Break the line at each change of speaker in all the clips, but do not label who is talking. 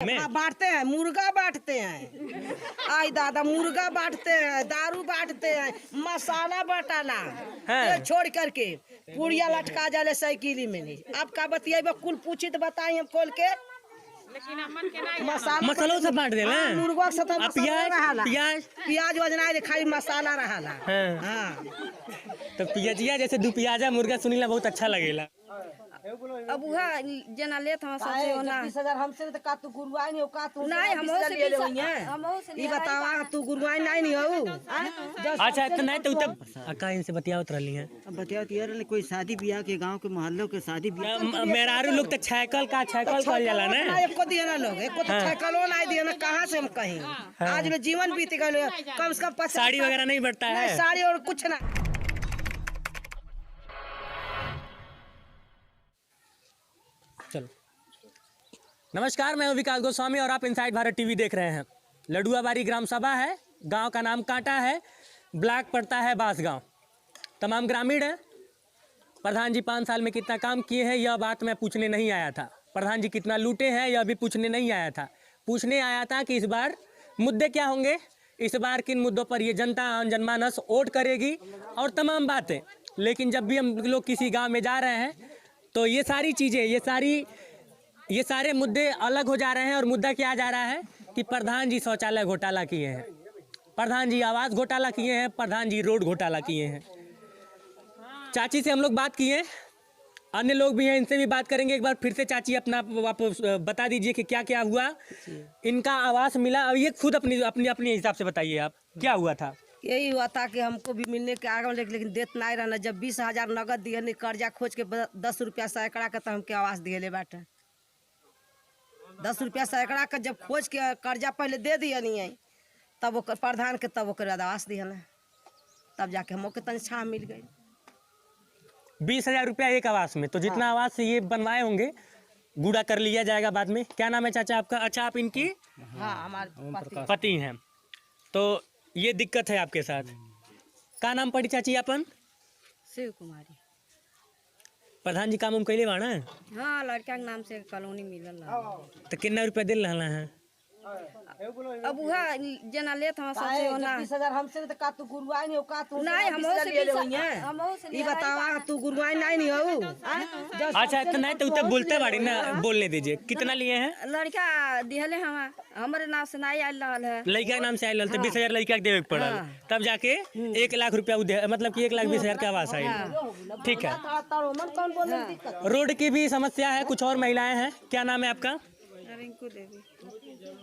में?
हाँ बांटते हैं, मुर्गा बांटते हैं। आई दादा, मुर्गा बांटते हैं, दारू बांटते हैं, मसाला बटाला ये छोड़ करके पुड़िया लटका जाले साइकिल में नहीं। अब का बतिया कुल पूछी तो बताई हम खोल के।
लेकिन अमन के नहीं
मसालों से बांट देला।
मुर्गा से तो
प्याज
प्याज वजना खाली मसाला रहा। हाँ
तो पियाजिया जैसे दू पियाजा मुर्गा सुनीला बहुत अच्छा लगेला।
अब वह जना लेत हम सबसे होना
20,000 हमसे तो का तू गुरुआई नहीं हो का तू
नहीं हम से
ले ले होइए। ई बतावा तू गुरुआई नहीं हो।
अच्छा तो नहीं तो तब अक्का इनसे बतियावत रहली हैं।
अब बताओ यार कोई शादी ब्याह के गांव के मोहल्लों के शादी ब्याह
मेहरारू लोग तो छाइकल कहल जाला ना।
एको दिया ना लोग, एको तो साइकिलो नहीं दिया ना, कहाँ से हम कहीं। आज में जीवन बीत गए, कम से कम
साड़ी वगैरह नहीं बढ़ता है,
साड़ी और कुछ ना।
चलो नमस्कार, मैं हूं विकास गोस्वामी और आप इनसाइड भारत टीवी देख रहे हैं। लडुआबारी ग्राम सभा है, गांव का नाम कांटा है, ब्लॉक पड़ता है बांसगांव। तमाम ग्रामीण हैं। प्रधान जी 5 साल में कितना काम किए हैं यह बात मैं पूछने नहीं आया था। प्रधान जी कितना लूटे हैं यह भी पूछने नहीं आया था। पूछने आया था कि इस बार मुद्दे क्या होंगे, इस बार किन मुद्दों पर ये जनता जनमानस वोट करेगी और तमाम बातें। लेकिन जब भी हम लोग किसी गाँव में जा रहे हैं तो ये सारी चीज़ें ये सारे मुद्दे अलग हो जा रहे हैं। और मुद्दा क्या आ जा रहा है कि प्रधान जी शौचालय घोटाला किए हैं, प्रधान जी आवास घोटाला किए हैं, प्रधान जी रोड घोटाला किए हैं। चाची से हम लोग बात किए, अन्य लोग भी हैं, इनसे भी बात करेंगे। एक बार फिर से चाची अपना आप बता दीजिए कि क्या क्या हुआ। इनका आवास मिला, अब ये खुद अपनी हिसाब से बताइए आप क्या हुआ था।
यही हुआ था कि हमको भी मिलने के आगे लेकिन देत नहीं रहना। जब 20,000 नगद दिए नहीं, कर्जा खोज के 10 रुपया सैकड़ा का तो हमके आवास दिए ले बाटे। 10 रुपया सैकड़ा का जब खोज के कर्जा पहले दे दिए नहीं है, तब वो प्रधान के तब वो आवास दिए ना, तब जाके हमको तनी छाँ मिल गई।
20,000 रुपया एक आवास में, तो जितना आवास से ये बनवाए होंगे गुड़ा कर लिया जाएगा बाद में। क्या नाम है चाचा आपका? अच्छा आप इनकी
हाँ हमारे
पति हैं। तो ये दिक्कत है आपके साथ। का नाम पड़ी चाची अपन?
शिव कुमारी।
प्रधान जी काम उम कैले बाड़ा?
हाँ लड़का के नाम से कॉलोनी मिलल।
तो कितना रुपया दिल रहना है?
अब वह जना लेत हम सबसे होना
20,000 हमसे तो का तू गुरुआई नहीं हो का तू
नहीं हम
ले ले होइए। ई बतावा तू गुरुआई नहीं हो।
अच्छा तो नहीं तो तब बोलते बाड़ी ना, बोलने दीजिए। कितना लिए हैं?
लड़का दिहले हम हमारे नाम से नहीं आयल रहल है,
लड़का के नाम से आयल तो 20,000 लड़का के देवे के पड़ल, तब जाके 1 लाख रुपया मतलब कि 1,20,000 का आवास आई। ठीक है। रोड की भी समस्या है, कुछ और महिलाएं हैं। क्या नाम है आपका?
रिंकू देवी।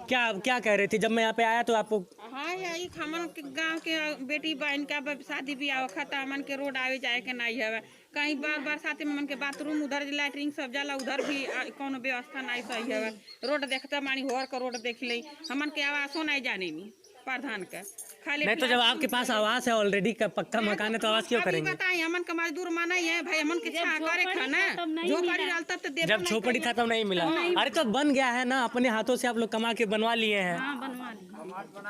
क्या कह रही थी जब मैं यहाँ पे आया तो आपको?
हाँ यही हमन के गांव के बेटी बहन का शादी ब्याह खाता, हमन के रोड आवे जाए के नहीं है। कहीं बरसात में मन के बाथरूम उधर लैट्रिन सब जाला, उधर भी कोनो व्यवस्था नहीं सही है। रोड देखते मानी होर का रोड देख ले, हमन के आवासो नहीं जाने नहीं प्रधान का खाली
नहीं। तो जब आपके पास आवास है ऑलरेडी का पक्का मकान है तो आवास क्यों करेंगे?
बताइए हमन का मजदूर माना है भाई, हमन के छा करे खाना झोपड़ी डाल तब तो
जब झोपड़ी था तब नहीं मिला। अरे तो बन गया है ना, अपने हाथों से आप लोग कमा के बनवा लिए हैं।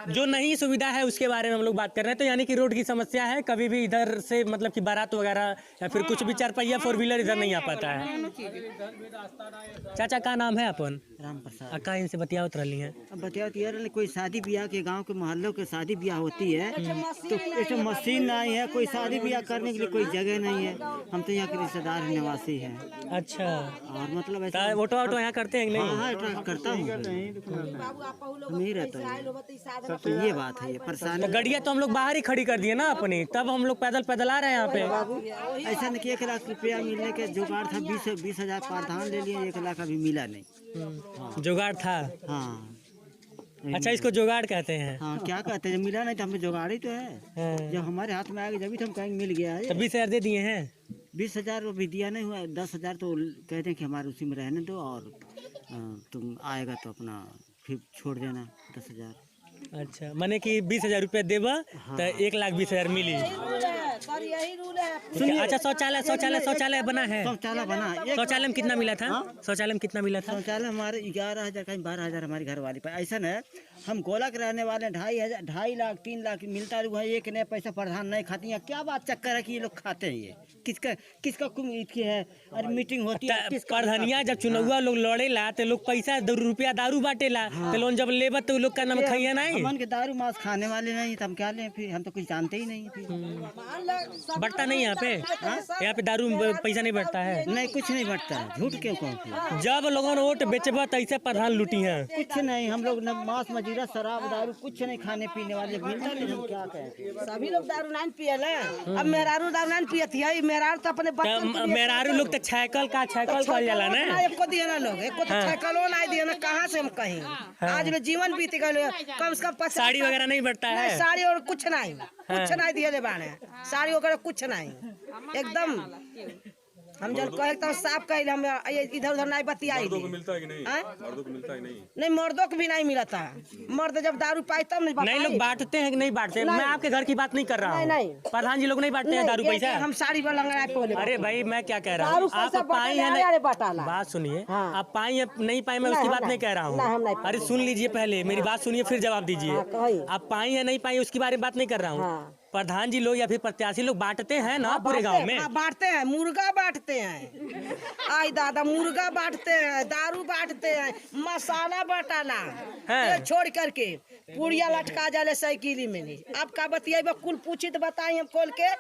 जो नहीं सुविधा है उसके बारे में हम लोग बात कर रहे हैं। तो यानी कि रोड की समस्या है, कभी भी इधर से मतलब कि बारात वगैरह या फिर कुछ भी 4 पहिया 4 व्हीलर इधर नहीं आ पाता है। चाचा का नाम है अपन?
राम प्रसाद।
अक्का इनसे बतियावत रही हैं।
अब बताओ यार कोई शादी ब्याह के गांव के मोहल्लों के शादी ब्याह होती है तो ऐसे मशीन नहीं है, कोई शादी ब्याह करने के लिए कोई जगह नहीं है। हम तो यहाँ के रिश्तेदार निवासी हैं।
अच्छा
और मतलब ऐसा
ऑटो यहाँ करते हैं नहीं?
हाँ करता हूँ, नहीं रहता है। तो ये बात है, ये परेशानी।
तो गाड़ियाँ तो हम लोग बाहर ही खड़ी कर दिए ना अपनी, तब हम लोग पैदल आ रहे हैं यहाँ पे।
ऐसा नहीं कि 1 लाख रुपया मिलने के जुगाड़ था, 20,000 प्रधान ले लिए, 1 लाख अभी मिला नहीं।
जुगाड़ था?
हाँ।
अच्छा इसको जुगाड़ कहते हैं?
हाँ क्या कहते हैं, जब मिला नहीं तो हमें जुगाड़ ही तो है। जब हमारे हाथ में आएगा जब तो हम कहेंगे मिल गया है।
तो 20,000 दे दिए हैं?
20,000 अभी दिया नहीं हुआ, 10,000 तो कहते हैं कि हमारे उसी में रहने दो और तुम आएगा तो अपना फिर छोड़ देना 10,000।
अच्छा माने कि 20,000 रुपया देवा तो 1,20,000 मिली।
सर यही रूल है।
अच्छा, शौचालय बना है?
शौचालय बना।
शौचालय में कितना मिला था? शौचालय में कितना मिला था?
शौचालय हमारे 11,000 कहीं 12,000 हमारी घर वाली पर। ऐसा है हम गोला के रहने वाले 2.5 लाख 3 लाख मिलता है, एक नया पैसा प्रधान नहीं खाती है। क्या बात चक्कर है कि ये लोग खाते हैं? ये किसका है? अरे मीटिंग होती है
प्रधानिया जब चुनाव लोग लड़ेला तो लोग पैसा रुपया दारू बांटेला, तो लोन जब लेबा तो लोग का नाम खाइए नहीं।
मन के दारू मांस खाने वाले नहीं तो हम क्या लें फिर? हम तो कुछ जानते ही नहीं फिर।
बढ़ता नहीं यहाँ पे? यहाँ पे दारू पैसा नहीं बढ़ता है?
नहीं, कुछ नहीं बढ़ता है। झूठ क्यों कहूँ?
जब लोगों ने वोट बेचबा तो ऐसे प्रधान लूटी है।
कुछ नहीं, हम लोग न मांस मजीरा शराब दारू कुछ नहीं खाने पीने वाले मिलता नहीं। हम क्या कहें?
सभी लोग दारू नहीं पिए ना। अब मेहरारू दारू नहीं पियती है। मेहरारू तो अपने
मेहरारू लोग तो छाइकल कहल जाला ना।
एको दिए ना लोग, एको तो छाइकलो नहीं दिए ना। कहाँ से हम कहीं? आज में जीवन बीत गए, कम से कम 50
साड़ी वगैरह नहीं बढ़ता है?
साड़ी और कुछ नहीं दिए बाने। साड़ी वगैरह कुछ नहीं, एकदम हम जब कहे तो साफ कहे। हम इधर उधर नहीं बतियाई।
मिलता है कि नहीं? मर्दों को मिलता है कि नहीं?
नहीं, मर्दों को भी नहीं मिला था। मर्द जब दारू पाए तब नहीं
लोग बांटते हैं कि नहीं बांटते? मैं आपके घर की बात नहीं कर रहा हूँ।
नहीं।
प्रधान जी लोग नहीं बांटते हैं दारू पैसा?
हम साड़ी पर
अरे भाई, मैं क्या कह रहा हूँ, आप पाई है नहीं? बात सुनिए, आप पाई है नहीं पाई, मैं उसकी बात नहीं कह रहा हूँ। अरे सुन लीजिए, पहले मेरी बात सुनिए फिर जवाब दीजिए। आप पाई है नहीं पाई उसकी बारे में बात नहीं कर रहा हूँ। प्रधान जी लोग या फिर प्रत्याशी लोग बांटते हैं ना पूरे गांव में?
बांटते हैं, मुर्गा बांटते हैं। आई दादा, मुर्गा बांटते हैं, दारू बांटते हैं, मसाला बांटाला छोड़ करके पुड़िया लटका जाले साइकिल में नहीं। आप का बतियाई कुल पूछी तो बताई हम खोल के।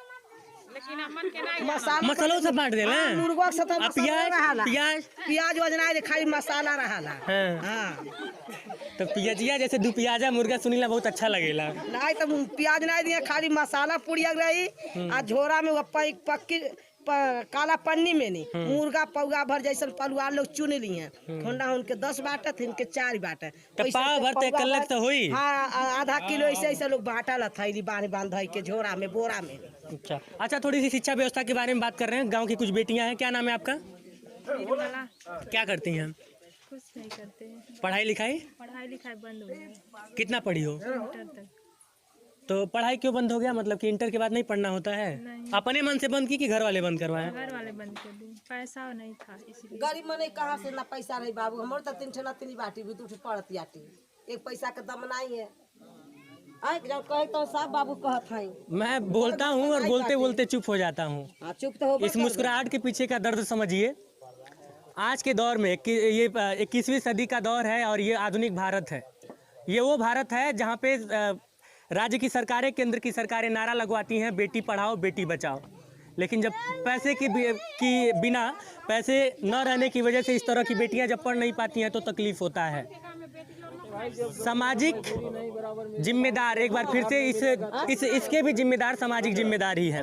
मसालों से बांट दे
मुर्गा से तो
प्याज
वजना खाली मसाला रहा।
तो पियाजिया जैसे 2 प्याजा मुर्गा सुनीला बहुत अच्छा लगेला।
नहीं तो प्याज नहीं दिए, खाली मसाला पुड़िया रही। आ झोरा में पक्की काला पन्नी में नहीं मुर्गा पौगा भर जैसे पलुआ लोग चुन लिए। होंडा उनके 10 बाटे थे, इनके 4 बाटे।
पाव भरते कलक तो हुई।
हाँ, आधा किलो ऐसे लोग बांटा ला थैली बांध के झोरा में बोरा में।
अच्छा, थोड़ी सी शिक्षा व्यवस्था के बारे में बात कर रहे हैं। गाँव की कुछ बेटियां हैं, क्या नाम है आपका? क्या करती हैं?
कुछ नहीं करते हैं।
पढ़ाई लिखाई
बंद हो गया।
कितना पढ़ी हो?
इंटर तक।
तो पढ़ाई क्यों बंद हो गया? मतलब कि इंटर के बाद नहीं पढ़ना होता है? अपने मन से बंद की कि घर वाले बंद करवाए?
घर वाले बंद कर दिए, पैसा नहीं था इसलिए।
गरीब में कहाँ से ना पैसा नहीं बाबू। हमारे तो 3 ठेना 3 बाटी भी 2 पड़ती आटी। एक पैसा का दम नहीं है। जब कहे तो सब बाबू कहत हैं। मैं
बोलता हूँ और बोलते बोलते चुप हो जाता हूँ।
चुप तो हो।
इस मुस्कुराहट के पीछे का दर्द समझिए। आज के दौर में ये 21वीं सदी का दौर है और ये आधुनिक भारत है। ये वो भारत है जहाँ पे राज्य की सरकारें, केंद्र की सरकारें नारा लगवाती हैं बेटी पढ़ाओ बेटी बचाओ, लेकिन जब पैसे की बिना पैसे न रहने की वजह से इस तरह की बेटियां जब पढ़ नहीं पाती हैं तो तकलीफ होता है। सामाजिक जिम्मेदार, एक बार फिर से इसके भी जिम्मेदार सामाजिक जिम्मेदार ही है।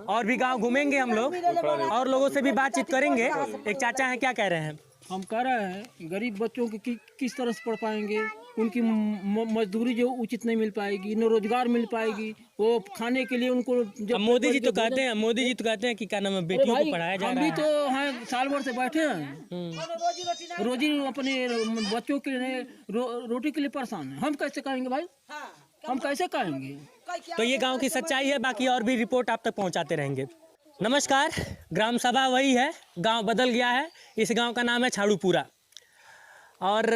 और भी गांव घूमेंगे हम लोग और लोगों से भी बातचीत करेंगे। एक चाचा हैं, क्या कह रहे हैं?
हम कह रहे हैं गरीब बच्चों को किस तरह से पढ़ पाएंगे? उनकी मजदूरी जो उचित नहीं मिल पाएगी, न रोजगार मिल पाएगी, वो खाने के लिए उनको
मोदी जी तो कहते हैं कि क्या नाम है, बेटियों को पढ़ाया जा रहा है।
हम भी तो हैं, साल भर से बैठे हैं, रोजी अपने बच्चों के लिए रोटी के लिए परेशान है। हम कैसे कहेंगे भाई? हम कैसे कहेंगे?
तो ये गाँव की सच्चाई है। बाकी और भी रिपोर्ट आप तक पहुँचाते रहेंगे। नमस्कार, ग्राम सभा वही है, गांव बदल गया है। इस गांव का नाम है छाड़ूपुरा और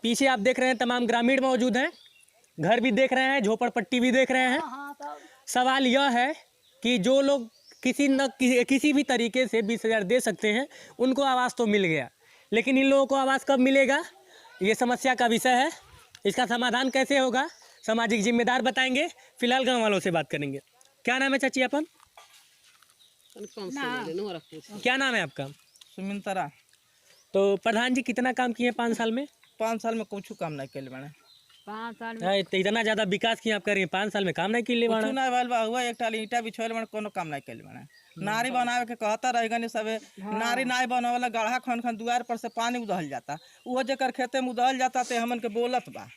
पीछे आप देख रहे हैं तमाम ग्रामीण मौजूद हैं। घर भी देख रहे हैं, झोपड़पट्टी भी देख रहे हैं। सवाल यह है कि जो लोग किसी भी तरीके से 20,000 दे सकते हैं उनको आवास तो मिल गया, लेकिन इन लोगों को आवास कब मिलेगा, ये समस्या का विषय है। इसका समाधान कैसे होगा, सामाजिक जिम्मेदार बताएंगे। फिलहाल गाँव वालों से बात करेंगे। क्या नाम है चाची अपन? क्या नाम है आपका?
सुमिंतरा।
तो प्रधान जी कितना काम किए 5 साल में?
5 साल में कुछ काम नहीं कर मैंने।
5 साल में
तो इतना ज्यादा विकास किया आप कर रही हैं, 5 साल में काम नहीं किए
कुछ नहीं भइल बा। हुआ एक टाली ईंटा बिछोल मैंने, कोनो काम नहीं कर मैंने। नारी बनावे के कहता रहेगा नहीं सबे। नारी नाई बनावेला गढ़ा खन दुआर पर से पानी उदहल जाता, वो जेकर खेते में उदहल जाता ते हमन के बोलत बा।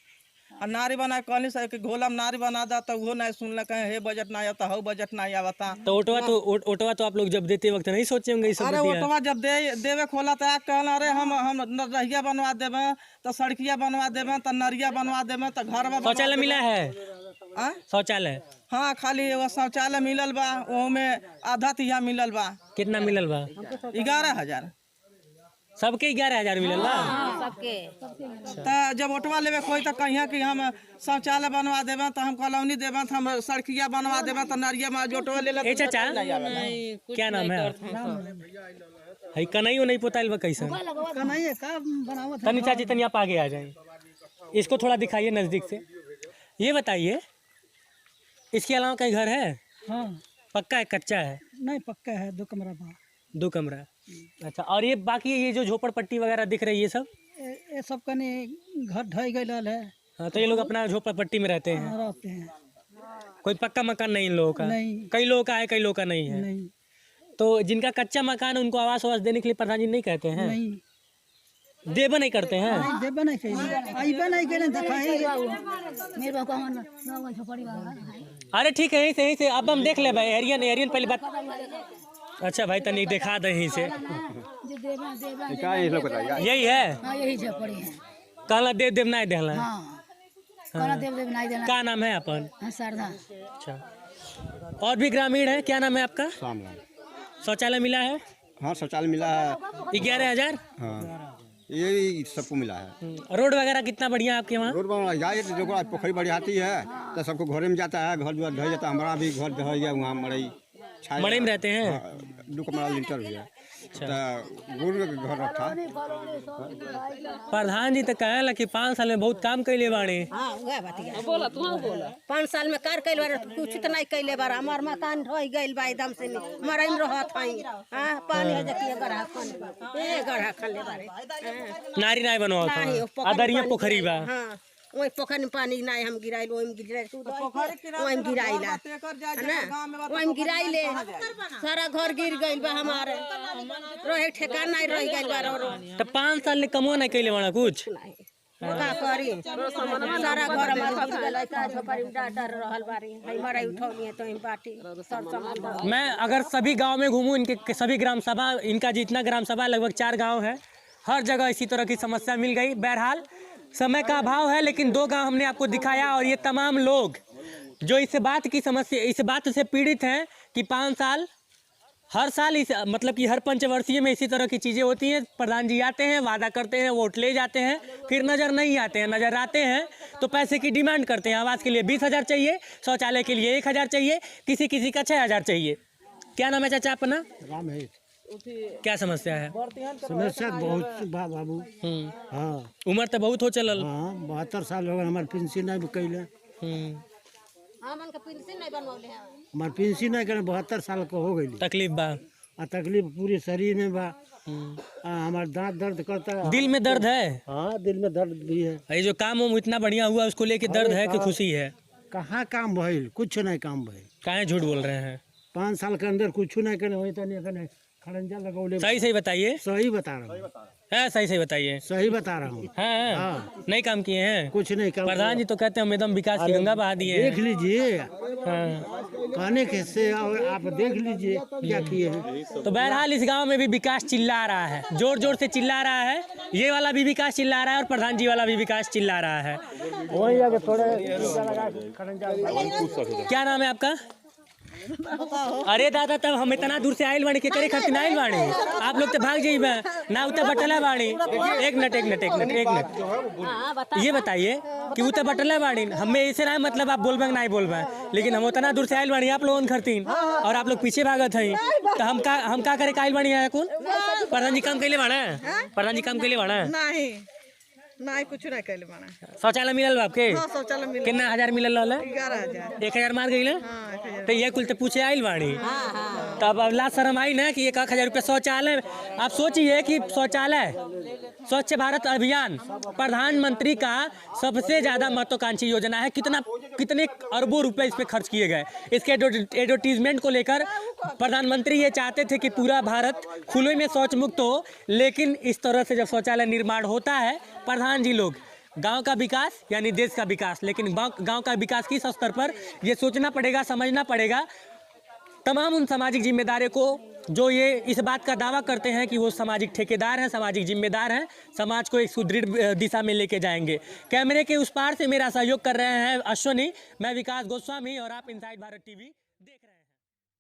और नारी बना कहनी सब के घोला में नारी बना दा तो वो नहीं सुनल, कहे हे बजट नहीं आता, हो बजट नहीं आवता।
तो ओटवा तो आप लोग जब देते वक्त नहीं सोचे होंगे?
अरे ओटवा जब देवे खोला तो कहना अरे हम रहिया बनवा देवे, तो सड़किया बनवा देवे, तो नरिया बनवा देवे, तो घर में
शौचालय मिला है?
आ?
शौचालय
हाँ खाली एगो शौचालय मिलल बा, वो में आधा तिहा मिलल बा।
कितना मिलल बा?
11,000।
सबके 11,000 मिलल बा?
तो जब ओटवा लेवे कोई तो कहिया कि हम शौचालय बनवा देवे, तो हम कॉलोनी देवे, तो हम सड़किया बनवा देवे, तो नरिया में जोटवा ले
ए चाचा क्या नाम है? है कन्हैया नहीं पोताइल बा कैसे? तनी चाची तनी आप आगे आ जाए, इसको थोड़ा दिखाइए नजदीक से। ये बताइए इसके अलावा कहीं घर है?
हाँ
पक्का है कच्चा है?
नहीं पक्का है, 2 कमरा बा।
2 कमरा। अच्छा, और ये बाकी ये जो झोपड़पट्टी वगैरह दिख रही है सब?
ये सब कने घर ढह गए है।
हाँ, तो ये लोग अपना झोपड़पट्टी में रहते हैं?
रहते हैं।
कोई पक्का मकान नहीं इन लोगों का?
नहीं।
कई लोगों का है, कई लोगों का नहीं है।
नहीं
तो जिनका कच्चा मकान है उनको आवास वास देने के लिए प्रधान जी नहीं कहते हैं?
नहीं
देबा नहीं करते हैं?
देबा नहीं चाहिए, आइबा नहीं करे
अरे ठीक है, यहीं से अब हम देख ले भाई। एरियन एरियन पहले बात। अच्छा भाई तनी दिखा दे यहीं से। यही है?
यही झोपड़ी है।
कहला देव देव नहीं देला?
कहला देव देव नहीं देना।
क्या नाम है अपन?
सरदा।
अच्छा, और भी ग्रामीण है, क्या नाम है आपका? शौचालय मिला है?
हाँ शौचालय मिला है।
11,000?
हाँ ये सबको मिला है।
रोड वगैरह कितना बढ़िया है आपके वहाँ?
रोड बना पोखरी बड़ी आती है तो सबको घरे में जाता है, घर द्वार ढह जाता है। हमारा भी घर ढह गया, वहाँ मड़ई
मड़ई में रहते हैं?
2 कमरा लिंटर भी है। तो गुड़ में घर रखा।
प्रधान जी तो कहला कि 5 साल में बहुत काम कैले बाड़े।
हाँ वह बात बोला, तू बोला 5 साल में कार कैले बार, कुछ तो नहीं कैले बार। हमार मकान ढह गइल बा एकदम से, मरई में रहत हई। हां पानी है देखिए गढ़ा खाने, ए गढ़ा खाने बारे
नारी नाय बनवाओ था, अदरिया पोखरी बा।
हां ओई पोखर में पानी नहीं, हम गिराइल ओई में गिराइल, तू ओई में गिराइला ना, ओई में गिराइले सारा घर गिर गइल बा। हमारे रहे ठेकान नहीं रह गइल बा।
तो 5 साल ने कमो नहीं कैले बाड़ा कुछ?
का करी सारा घर में गिर गइल, का झोपड़ी में डर रहल बारी, हई मरई उठौनी है तो हम बाटी सब सामान।
मैं अगर सभी गांव में घूमूं, इनके सभी ग्राम सभा, इनका जितना ग्राम सभा लगभग 4 गांव है, हर जगह इसी तरह की समस्या मिल गई। बहरहाल समय का अभाव है, लेकिन 2 गांव हमने आपको दिखाया, और ये तमाम लोग जो इस बात की समस्या, इस बात से पीड़ित हैं कि 5 साल हर साल इस मतलब कि हर पंचवर्षीय में इसी तरह की चीज़ें होती हैं। प्रधान जी आते हैं, वादा करते हैं, वोट ले जाते हैं, फिर नज़र नहीं आते हैं। नज़र आते हैं तो पैसे की डिमांड करते हैं। आवास के लिए 20,000 चाहिए, शौचालय के लिए 1,000 चाहिए, किसी किसी का 6,000 चाहिए। क्या नाम है चाचा अपना? क्या समस्या है?
समस्या बहुत बा बाबू। हाँ
उम्र तो बहुत हो चलल।
हाँ 72 साल हो गए, हमारे पेंशन नहीं कैले।
हमन का पेंशन नहीं बनवले हैं,
हमारे पेंशन नहीं करे, 72 साल को हो गई।
तकलीफ बा?
तकलीफ पूरे शरीर में बा। हमारे दांत दर्द करता है।
दिल में दर्द है?
हाँ दिल में दर्द भी है।
ये जो काम इतना बढ़िया हुआ उसको लेके दर्द है कि खुशी है?
कहाँ काम भइल, कुछ नहीं काम भइल।
काहे झूठ बोल रहे हैं?
5 साल के अंदर कुछ नहीं करे, वही तो नहीं करे, खड़ंजा लगौले।
सही सही बताइए।
सही बता रहा हूँ।
है सही सही बताइए।
सही बता रहा हूँ।
हाँ,
हाँ।
नहीं काम किए हैं?
कुछ नहीं काम।
प्रधान जी तो कहते हैं हम एकदम विकास की गंगा बहा दिए हैं।
देख लीजिए।
हाँ।
कहने के से आप देख लीजिए क्या किए हैं।
तो बहरहाल इस गांव में भी विकास चिल्ला रहा है, जोर जोर से चिल्ला रहा है। ये वाला भी विकास चिल्ला रहा है और प्रधान जी वाला भी विकास चिल्ला रहा है।
वही आगे थोड़े
क्या नाम है आपका? अरे दादा, तब हम इतना दूर से आयल बाड़ी के करे खातिर आयल बाड़ी? आप लोग तो भाग जाइबे ना, उतना बटला बाड़ी। एक मिनट ये बताइए कि उतना बटला बाड़ी, हमें ऐसे ना मतलब आप बोलबे नहीं बोलबे, लेकिन हम उतना दूर से आयल बाड़ी आप लोगन खरतीन और आप लोग पीछे भागत हैं। तो हम का करे आयल बाड़ी है? कौन प्रधान जी काम कैले बाड़ा? प्रधान जी काम कैले बाड़ा?
नहीं कुछ नहीं कैले बाड़ा।
शौचालय मिलल बा आपके?
हाँ शौचालय मिलल।
कितना 1000 मिलल रहल?
11,000।
1,000 मार गई? तो ये कुल तो पूछे आयल बाड़ी। तब अब लाज शर्म आई ना कि 1,000 रुपये शौचालय। आप सोचिए कि शौचालय, स्वच्छ भारत अभियान प्रधानमंत्री का सबसे ज़्यादा महत्वाकांक्षी योजना है। कितने अरबों रुपए इस पे खर्च किए गए। इसके एडवर्टीजमेंट को लेकर प्रधानमंत्री ये चाहते थे कि पूरा भारत खुले में शौच मुक्त हो, लेकिन इस तरह से जब शौचालय निर्माण होता है, प्रधान जी लोग गांव का विकास यानी देश का विकास, लेकिन गांव का विकास किस स्तर पर ये सोचना पड़ेगा, समझना पड़ेगा। तमाम उन सामाजिक जिम्मेदारियों को जो ये इस बात का दावा करते हैं कि वो सामाजिक ठेकेदार हैं, सामाजिक जिम्मेदार हैं, समाज को एक सुदृढ़ दिशा में लेके जाएंगे। कैमरे के उस पार से मेरा सहयोग कर रहे हैं अश्वनी, मैं विकास गोस्वामी और आप इनसाइड भारत टीवी देख रहे हैं।